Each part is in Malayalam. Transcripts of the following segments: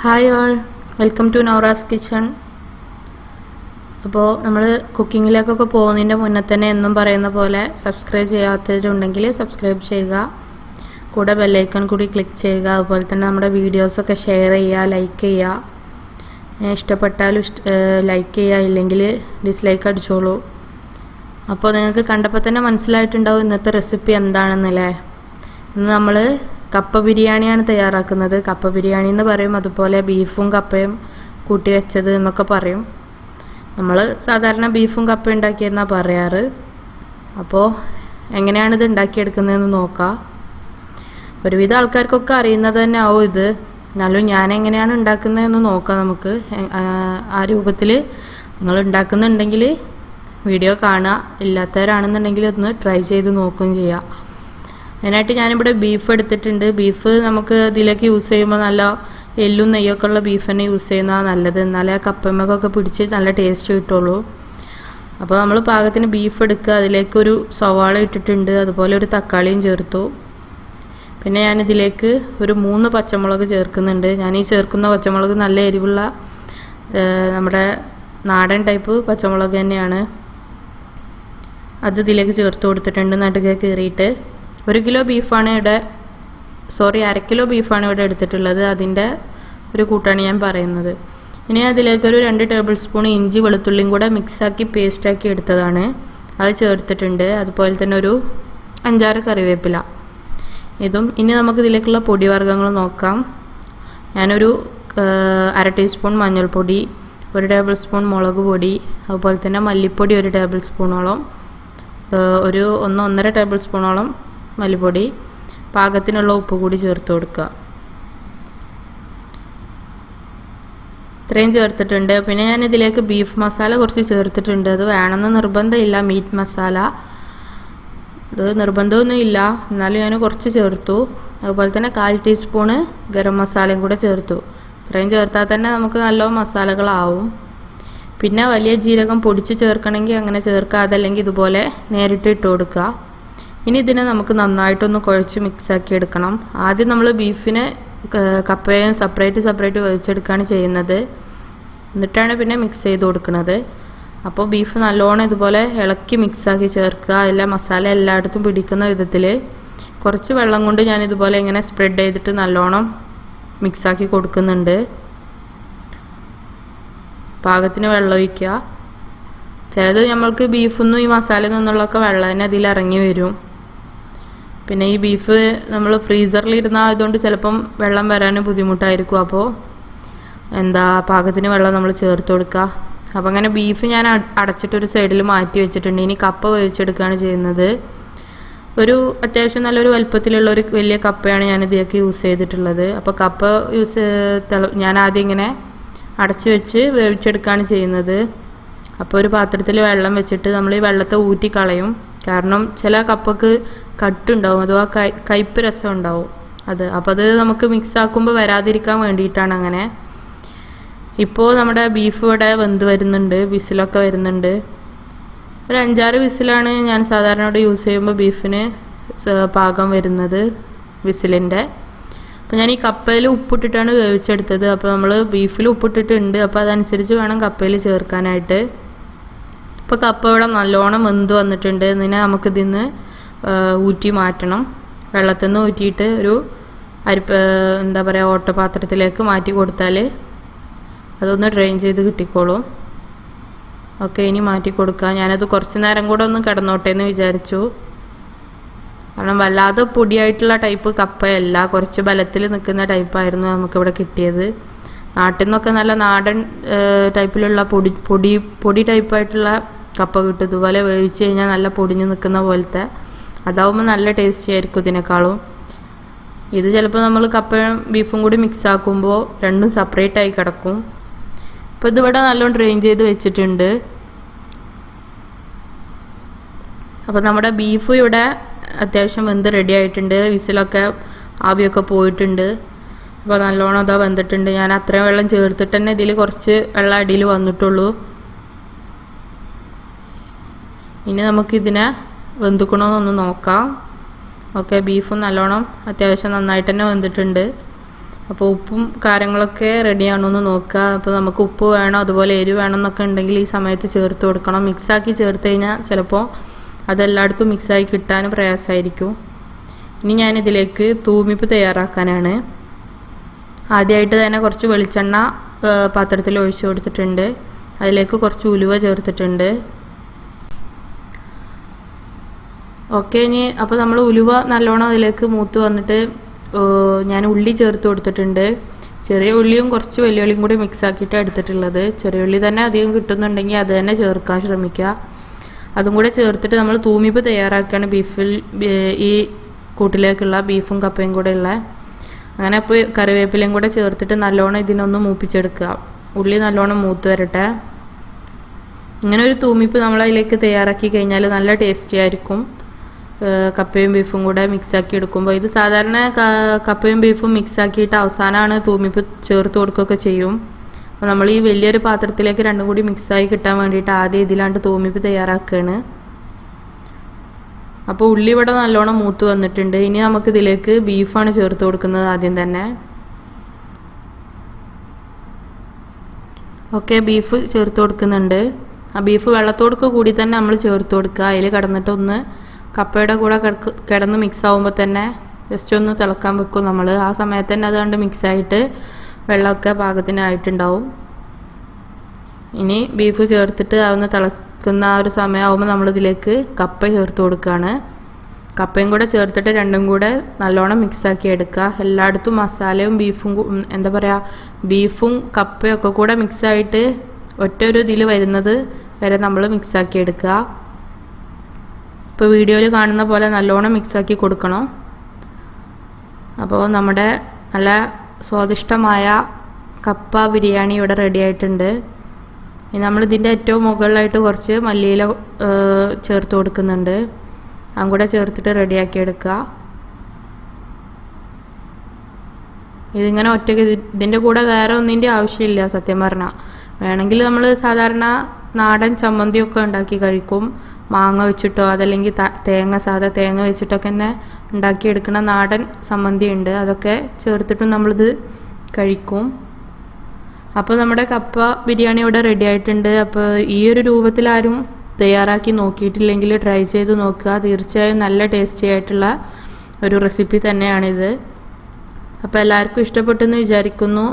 Hi all, welcome to Nauras kitchen. അപ്പോൾ നമ്മൾ കുക്കിങ്ങിലേക്കൊക്കെ പോകുന്നതിൻ്റെ മുന്നേ തന്നെ എന്നും പറയുന്ന പോലെ സബ്സ്ക്രൈബ് ചെയ്യാത്തവരുണ്ടെങ്കിൽ സബ്സ്ക്രൈബ് ചെയ്യുക, കൂടെ ബെല്ലൈക്കൺ കൂടി ക്ലിക്ക് ചെയ്യുക. അതുപോലെ തന്നെ നമ്മുടെ വീഡിയോസൊക്കെ ഷെയർ ചെയ്യുക, ലൈക്ക് ചെയ്യുക. ഇഷ്ടപ്പെട്ടാലും ലൈക്ക് ചെയ്യുക, ഇല്ലെങ്കിൽ ഡിസ്ലൈക്ക് അടിച്ചോളൂ. അപ്പോൾ നിങ്ങൾക്ക് കണ്ടപ്പോൾ തന്നെ മനസ്സിലായിട്ടുണ്ടാവും ഇന്നത്തെ റെസിപ്പി എന്താണെന്നല്ലേ. ഇന്ന് നമ്മൾ കപ്പ ബിരിയാണിയാണ് തയ്യാറാക്കുന്നത്. കപ്പ ബിരിയാണി എന്ന് പറയും, അതുപോലെ ബീഫും കപ്പയും കൂട്ടി വെച്ചത് എന്നൊക്കെ പറയും. നമ്മൾ സാധാരണ ബീഫും കപ്പയും ഉണ്ടാക്കിയെന്നാണ് പറയാറ്. അപ്പോൾ എങ്ങനെയാണിത് ഉണ്ടാക്കിയെടുക്കുന്നതെന്ന് നോക്കാം. ഒരുവിധം ആൾക്കാർക്കൊക്കെ അറിയുന്നത് തന്നെ ആവും ഇത്. എന്നാലും ഞാൻ എങ്ങനെയാണ് ഉണ്ടാക്കുന്നതെന്ന് നോക്കാം നമുക്ക്. ആ രൂപത്തിൽ നിങ്ങൾ ഉണ്ടാക്കുന്നുണ്ടെങ്കിൽ വീഡിയോ കാണുക, ഇല്ലാത്തവരാണെന്നുണ്ടെങ്കിൽ ഒന്ന് ട്രൈ ചെയ്ത് നോക്കുകയും ചെയ്യാം. അതിനായിട്ട് ഞാനിവിടെ ബീഫ് എടുത്തിട്ടുണ്ട്. ബീഫ് നമുക്ക് ഇതിലേക്ക് യൂസ് ചെയ്യുമ്പോൾ നല്ല എല്ലും നെയ്യൊക്കെ ഉള്ള ബീഫ് തന്നെ യൂസ് ചെയ്യുന്നതാണ് നല്ലത്. എന്നാലേ ആ കപ്പമ്മക്കൊക്കെ പിടിച്ച് നല്ല ടേസ്റ്റ് കിട്ടുള്ളൂ. അപ്പോൾ നമ്മൾ പാകത്തിന് ബീഫ് എടുക്കുക, അതിലേക്കൊരു സവാള ഇട്ടിട്ടുണ്ട്, അതുപോലെ ഒരു തക്കാളിയും ചേർത്തു. പിന്നെ ഞാനിതിലേക്ക് ഒരു 3 പച്ചമുളക് ചേർക്കുന്നുണ്ട്. ഞാൻ ഈ ചേർക്കുന്ന പച്ചമുളക് നല്ല എരിവുള്ള നമ്മുടെ നാടൻ ടൈപ്പ് പച്ചമുളക് തന്നെയാണ്. അത് ഇതിലേക്ക് ചേർത്ത് കൊടുത്തിട്ടുണ്ട് നടുകെ കീറിയിട്ട്. 1 കിലോ ബീഫാണ് ഇവിടെ, 1/2 കിലോ ബീഫാണ് ഇവിടെ എടുത്തിട്ടുള്ളത്. അതിൻ്റെ ഒരു കൂട്ടാണ് ഞാൻ പറയുന്നത്. ഇനി അതിലേക്കൊരു 2 ടേബിൾ സ്പൂൺ ഇഞ്ചി വെളുത്തുള്ളിയും കൂടെ മിക്സാക്കി പേസ്റ്റാക്കി എടുത്തതാണ്, അത് ചേർത്തിട്ടുണ്ട്. അതുപോലെ തന്നെ ഒരു 5-6 കറിവേപ്പില ഇതും. ഇനി നമുക്ക് ഇതിലേക്കുള്ള പൊടിവർഗ്ഗങ്ങൾ നോക്കാം. ഞാനൊരു 1/2 ടീസ്പൂൺ മഞ്ഞൾപ്പൊടി, 1 ടേബിൾ സ്പൂൺ മുളക് പൊടി, അതുപോലെ തന്നെ മല്ലിപ്പൊടി 1 ടേബിൾ സ്പൂണോളം, ഒരു 1-1.5 ടേബിൾ സ്പൂണോളം മല്ലിപ്പൊടി, പാകത്തിനുള്ള ഉപ്പ് കൂടി ചേർത്ത് കൊടുക്കുക. ഇത്രയും ചേർത്തിട്ടുണ്ട്. പിന്നെ ഞാൻ ഇതിലേക്ക് ബീഫ് മസാല കുറച്ച് ചേർത്തിട്ടുണ്ട്. അത് വേണമെന്ന് നിർബന്ധമില്ല, മീറ്റ് മസാല അത് നിർബന്ധമൊന്നും ഇല്ല, എന്നാലും ഞാൻ കുറച്ച് ചേർത്തു. അതുപോലെ തന്നെ 1/4 ടീസ്പൂണ് ഗരം മസാലയും കൂടെ ചേർത്തു. ഇത്രയും ചേർത്താൽ തന്നെ നമുക്ക് നല്ല മസാലകളാവും. പിന്നെ വലിയ ജീരകം പൊടിച്ച് ചേർക്കണമെങ്കിൽ അങ്ങനെ ചേർക്കുക, അതല്ലെങ്കിൽ ഇതുപോലെ നേരിട്ട് ഇട്ട് കൊടുക്കുക. ഇനി ഇതിനെ നമുക്ക് നന്നായിട്ടൊന്ന് കുഴച്ച് മിക്സാക്കി എടുക്കണം. ആദ്യം നമ്മൾ ബീഫിനെ കപ്പയും സെപ്പറേറ്റ് വേവിച്ചെടുക്കുകയാണ് ചെയ്യുന്നത്, എന്നിട്ടാണ് പിന്നെ മിക്സ് ചെയ്ത് കൊടുക്കുന്നത്. അപ്പോൾ ബീഫ് നല്ലോണം ഇതുപോലെ ഇളക്കി മിക്സാക്കി ചേർക്കുക, എല്ലാ മസാല എല്ലായിടത്തും പിടിക്കുന്ന വിധത്തിൽ. കുറച്ച് വെള്ളം കൊണ്ട് ഞാൻ ഇതുപോലെ ഇങ്ങനെ സ്പ്രെഡ് ചെയ്തിട്ട് നല്ലോണം മിക്സാക്കി കൊടുക്കുന്നുണ്ട്. പാകത്തിന് വെള്ളം ഒഴിക്കുക. ചിലത് നമ്മൾക്ക് ബീഫൊന്നും ഈ മസാലയിൽ നിന്നുള്ളൊക്കെ വെള്ളം തന്നെ അതിൽ ഇറങ്ങി വരും. പിന്നെ ഈ ബീഫ് നമ്മൾ ഫ്രീസറിൽ ഇരുന്നായതുകൊണ്ട് ചിലപ്പം വെള്ളം വരാൻ ബുദ്ധിമുട്ടായിരിക്കും. അപ്പോൾ പാകത്തിന് വെള്ളം നമ്മൾ ചേർത്ത് കൊടുക്കുക. അപ്പോൾ അങ്ങനെ ബീഫ് ഞാൻ അടച്ചിട്ടൊരു സൈഡിൽ മാറ്റി വെച്ചിട്ടുണ്ട്. ഇനി കപ്പ വേവിച്ചെടുക്കുകയാണ് ചെയ്യുന്നത്. ഒരു അത്യാവശ്യം നല്ലൊരു വലുപ്പത്തിലുള്ള ഒരു വലിയ കപ്പയാണ് ഞാൻ ഇതിലേക്ക് യൂസ് ചെയ്തിട്ടുള്ളത്. അപ്പോൾ കപ്പ ഞാൻ ആദ്യം ഇങ്ങനെ അടച്ചു വെച്ച് വേവിച്ചെടുക്കുകയാണ് ചെയ്യുന്നത്. അപ്പോൾ ഒരു പാത്രത്തിൽ വെള്ളം വെച്ചിട്ട് നമ്മൾ ഈ വെള്ളത്തെ ഊറ്റി കളയും. കാരണം ചില കപ്പക്ക് കട്ടുണ്ടാവും, അഥവാ കയ്പ്പ് രസം ഉണ്ടാവും അപ്പോൾ അത് നമുക്ക് മിക്സ് ആക്കുമ്പോൾ വരാതിരിക്കാൻ വേണ്ടിയിട്ടാണ് അങ്ങനെ. ഇപ്പോൾ നമ്മുടെ ബീഫ് ഇവിടെ വെന്ത് വരുന്നുണ്ട്, വിസിലൊക്കെ വരുന്നുണ്ട്. ഒരു 5-6 വിസിലാണ് ഞാൻ സാധാരണ ഇവിടെ യൂസ് ചെയ്യുമ്പോൾ ബീഫിന് പാകം വരുന്നത്, വിസിലിൻ്റെ. അപ്പോൾ ഞാൻ ഈ കപ്പയിൽ ഉപ്പിട്ടിട്ടാണ് വേവിച്ചെടുത്തത്. അപ്പോൾ നമ്മൾ ബീഫിൽ ഉപ്പിട്ടിട്ടുണ്ട്, അപ്പോൾ അതനുസരിച്ച് വേണം കപ്പയിൽ ചേർക്കാനായിട്ട്. ഇപ്പോൾ കപ്പ ഇവിടെ നല്ലോണം വെന്ത് വന്നിട്ടുണ്ട്. ഇതിനെ നമുക്കിതിന്ന് ഊറ്റി മാറ്റണം. വെള്ളത്തിൽ നിന്ന് ഊറ്റിയിട്ട് ഒരു ഓട്ടപാത്രത്തിലേക്ക് മാറ്റി കൊടുത്താൽ അതൊന്ന് ഡ്രെയിൻ ചെയ്ത് കിട്ടിക്കോളും. ഓക്കെ, ഇനി മാറ്റി കൊടുക്കുക. ഞാനത് കുറച്ച് നേരം കൂടെ ഒന്ന് കിടന്നോട്ടെ എന്ന് വിചാരിച്ചു. കാരണം വല്ലാതെ പൊടിയായിട്ടുള്ള ടൈപ്പ് കപ്പയല്ല, കുറച്ച് ബലത്തിൽ നിൽക്കുന്ന ടൈപ്പായിരുന്നു നമുക്കിവിടെ കിട്ടിയത്. നാട്ടിൽ നിന്നൊക്കെ നല്ല നാടൻ ടൈപ്പിലുള്ള പൊടി ടൈപ്പായിട്ടുള്ള കപ്പ കിട്ടും. ഇതുപോലെ വേവിച്ച് കഴിഞ്ഞാൽ നല്ല പൊടിഞ്ഞ് നിൽക്കുന്ന പോലത്തെ, അതാവുമ്പോൾ നല്ല ടേസ്റ്റി ആയിരിക്കും ഇതിനേക്കാളും. ഇത് ചിലപ്പോൾ നമ്മൾ കപ്പയും ബീഫും കൂടി മിക്സ് ആക്കുമ്പോൾ രണ്ടും സെപ്പറേറ്റ് ആയി കിടക്കും. ഇപ്പോൾ ഇതിവിടെ നല്ലോണം ഡ്രെയിൻ ചെയ്ത് വെച്ചിട്ടുണ്ട്. അപ്പോൾ നമ്മുടെ ബീഫ് ഇവിടെ അത്യാവശ്യം വെന്ത് റെഡി ആയിട്ടുണ്ട്. വിസിലൊക്കെ ആവിയൊക്കെ പോയിട്ടുണ്ട്. അപ്പോൾ നല്ലോണം അതാ വെന്തിട്ടുണ്ട്. ഞാൻ അത്രയും വെള്ളം ചേർത്തിട്ട് തന്നെ ഇതിൽ കുറച്ച് വെള്ളം അടിയിൽ വന്നിട്ടുള്ളൂ. ഇനി നമുക്കിതിനെ വെന്തുക്കണമെന്നൊന്ന് നോക്കാം. ഓക്കെ, ബീഫും നല്ലോണം അത്യാവശ്യം നന്നായിട്ട് തന്നെ വെന്തിട്ടുണ്ട്. അപ്പോൾ ഉപ്പും കാര്യങ്ങളൊക്കെ റെഡിയാണോ എന്ന് നോക്കുക. അപ്പോൾ നമുക്ക് ഉപ്പ് വേണോ അതുപോലെ എരിവ് വേണം എന്നൊക്കെ ഉണ്ടെങ്കിൽ ഈ സമയത്ത് ചേർത്ത് കൊടുക്കണം. മിക്സാക്കി ചേർത്ത് കഴിഞ്ഞാൽ ചിലപ്പോൾ അതെല്ലായിടത്തും മിക്സായി കിട്ടാൻ പ്രയാസമായിരിക്കും. ഇനി ഞാനിതിലേക്ക് തൂമിപ്പ് തയ്യാറാക്കാനാണ്. ആദ്യമായിട്ട് തന്നെ കുറച്ച് വെളിച്ചെണ്ണ പാത്രത്തിൽ ഒഴിച്ച് കൊടുത്തിട്ടുണ്ട്. അതിലേക്ക് കുറച്ച് ഉലുവ ചേർത്തിട്ടുണ്ട്. ഓക്കെ, ഇനി അപ്പോൾ നമ്മൾ ഉലുവ നല്ലോണം അതിലേക്ക് മൂത്ത് വന്നിട്ട് ഞാൻ ഉള്ളി ചേർത്ത് കൊടുത്തിട്ടുണ്ട്. ചെറിയ ഉള്ളിയും കുറച്ച് വലിയ ഉള്ളിയും കൂടി മിക്സ് ആക്കിയിട്ടാണ് എടുത്തിട്ടുള്ളത്. ചെറിയ ഉള്ളി തന്നെ അധികം കിട്ടുന്നുണ്ടെങ്കിൽ അത് തന്നെ ചേർക്കാൻ ശ്രമിക്കുക. അതും കൂടെ ചേർത്തിട്ട് നമ്മൾ തൂമിപ്പ് തയ്യാറാക്കുകയാണ്. ഈ കൂട്ടിലേക്കുള്ള ബീഫും കപ്പയും കൂടെ ഉള്ള. അങ്ങനെ അപ്പോൾ കറിവേപ്പിലയും കൂടെ ചേർത്തിട്ട് നല്ലോണം ഇതിനൊന്ന് മൂപ്പിച്ചെടുക്കുക. ഉള്ളി നല്ലോണം മൂത്ത് വരട്ടെ. ഇങ്ങനെ ഒരു തൂമിപ്പ് നമ്മളതിലേക്ക് തയ്യാറാക്കി കഴിഞ്ഞാൽ നല്ല ടേസ്റ്റി ആയിരിക്കും. കപ്പയും ബീഫും കൂടെ മിക്സാക്കി എടുക്കുമ്പോൾ ഇത് സാധാരണ കപ്പയും ബീഫും മിക്സാക്കിയിട്ട് അവസാനമാണ് തൂമിപ്പ് ചേർത്ത് കൊടുക്കുകയൊക്കെ ചെയ്യും. അപ്പോൾ നമ്മൾ ഈ വലിയൊരു പാത്രത്തിലേക്ക് രണ്ടും കൂടി മിക്സായി കിട്ടാൻ വേണ്ടിയിട്ട് ആദ്യം ഇതിലാണ്ട് തൂമിപ്പ് തയ്യാറാക്കുകയാണ്. അപ്പോൾ ഉള്ളി ഇവിടെ നല്ലോണം മൂത്ത് വന്നിട്ടുണ്ട്. ഇനി നമുക്കിതിലേക്ക് ബീഫാണ് ചേർത്ത് കൊടുക്കുന്നത് ആദ്യം തന്നെ. ഓക്കെ, ബീഫ് ചേർത്ത് കൊടുക്കുന്നുണ്ട്. ആ ബീഫ് വെള്ളത്തോടൊക്കെ കൂടി തന്നെ നമ്മൾ ചേർത്ത് കൊടുക്കുക. അതിൽ കിടന്നിട്ടൊന്ന് കപ്പയുടെ കൂടെ കിടന്ന് മിക്സ് ആകുമ്പോൾ തന്നെ ജസ്റ്റ് ഒന്ന് തിളക്കാൻ വെക്കും നമ്മൾ. ആ സമയത്ത് തന്നെ അതുകൊണ്ട് മിക്സായിട്ട് വെള്ളമൊക്കെ പാകത്തിനായിട്ടുണ്ടാവും. ഇനി ബീഫ് ചേർത്തിട്ട് അതൊന്ന് തിളക്കുന്ന ആ ഒരു സമയമാകുമ്പോൾ നമ്മളിതിലേക്ക് കപ്പ ചേർത്ത് കൊടുക്കുകയാണ്. കപ്പയും കൂടെ ചേർത്തിട്ട് രണ്ടും കൂടെ നല്ലോണം മിക്സാക്കി എടുക്കുക. എല്ലായിടത്തും മസാലയും ബീഫും എന്താ പറയുക, ബീഫും കപ്പയും ഒക്കെ കൂടെ മിക്സായിട്ട് ഒറ്റ ഒരു ഇതിൽ വരുന്നത് വരെ നമ്മൾ മിക്സാക്കി എടുക്കുക. ഇപ്പോൾ വീഡിയോയിൽ കാണുന്ന പോലെ നല്ലോണം മിക്സാക്കി കൊടുക്കണം. അപ്പോൾ നമ്മുടെ നല്ല സ്വാദിഷ്ടമായ കപ്പ ബിരിയാണി ഇവിടെ റെഡി ആയിട്ടുണ്ട്. ഇനി നമ്മളിതിൻ്റെ ഏറ്റവും മുകളിലായിട്ട് കുറച്ച് മല്ലിയില ചേർത്ത് കൊടുക്കുന്നുണ്ട്. അതും കൂടെ ചേർത്തിട്ട് റെഡിയാക്കി എടുക്കുക. ഇതിങ്ങനെ ഒറ്റയ്ക്ക് ഇതിൻ്റെ കൂടെ വേറെ ഒന്നിൻ്റെ ആവശ്യമില്ല സത്യം പറഞ്ഞാൽ. വേണമെങ്കിൽ നമ്മൾ സാധാരണ നാടൻ ചമ്മന്തിയൊക്കെ ഉണ്ടാക്കി കഴിക്കും. മാങ്ങ വെച്ചിട്ടോ അതല്ലെങ്കിൽ സാധാ തേങ്ങ വെച്ചിട്ടൊക്കെ തന്നെ ഉണ്ടാക്കിയെടുക്കുന്ന നാടൻ ചമ്മന്തി ഉണ്ട്. അതൊക്കെ ചേർത്തിട്ടും നമ്മളിത് കഴിക്കും. അപ്പോൾ നമ്മുടെ കപ്പ ബിരിയാണി ഇവിടെ റെഡി ആയിട്ടുണ്ട്. അപ്പോൾ ഈ ഒരു രൂപത്തിൽ ആരും തയ്യാറാക്കി നോക്കിയിട്ടില്ലെങ്കിൽ ട്രൈ ചെയ്ത് നോക്കുക. തീർച്ചയായും നല്ല ടേസ്റ്റി ആയിട്ടുള്ള ഒരു റെസിപ്പി തന്നെയാണിത്. അപ്പോൾ എല്ലാവർക്കും ഇഷ്ടപ്പെട്ടെന്ന് വിചാരിക്കുന്നു.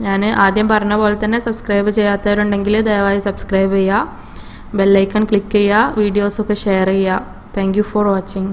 ഞാൻ ആദ്യം പറഞ്ഞ പോലെ തന്നെ സബ്സ്ക്രൈബ് ചെയ്യാത്തവരുണ്ടെങ്കിൽ ദയവായി സബ്സ്ക്രൈബ് ചെയ്യുക, ബെല്ലൈക്കൺ ക്ലിക്ക് ചെയ്യുക, വീഡിയോസൊക്കെ ഷെയർ ചെയ്യുക. Thank you for watching.